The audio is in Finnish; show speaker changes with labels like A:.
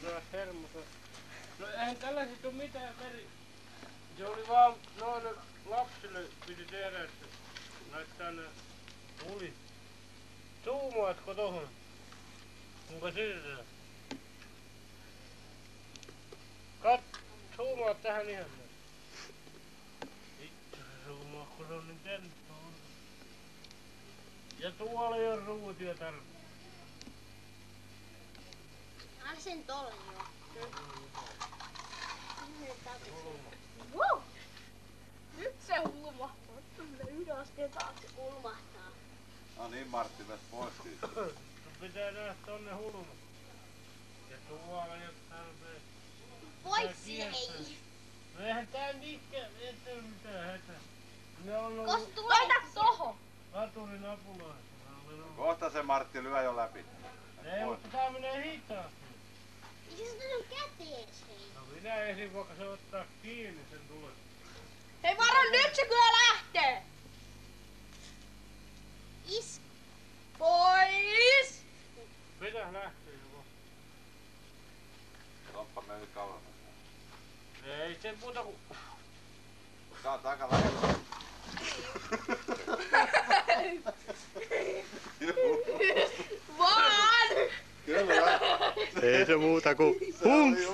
A: Tää hermosa. No eihän tällaiset oo mitään se oli vaan noille lapsille piti tehdä, että laittaa nää ulit. Zoomaatko tohon? Onko sillä? Zoomaat tähän ihan näin. Vittu se zoomaa, kun se on niin temppu. Ja tuolla ei oo ruutia tarpeeksi.
B: Anna sen tolle joo. Wow! Nyt se hulmahtaa. Tulee ylös ja taakse hulmahtaa.
C: No niin Martti, ves pois siitä.
A: Sun pitää nähdä tonne hulma. Ja tuolla ei oo tarpeeksi.
B: Pois ei!
A: No eihän tää mikään, ei tää mitään hätää. Ne on
B: Kosta
A: ollut
B: laita tohon!
A: laturin apulaisena.
C: Kohta se Martti lyö jo läpi.
A: Ei, mutta tää menee hitaasti.
B: Eikö se tullut kätees hei?
A: No minä ehdin vaikka se ottaa kiinni sen tulee.
B: Hei varo, nyt se kyllä lähtee! Pois!
A: Mitä lähtee joko?
C: Toppa meni kauemmas.
A: Ei se muuta ku...
C: Tää on aika lähellä.
B: Vaan!
C: Kyllä.
D: Ei se muuta kuin humps!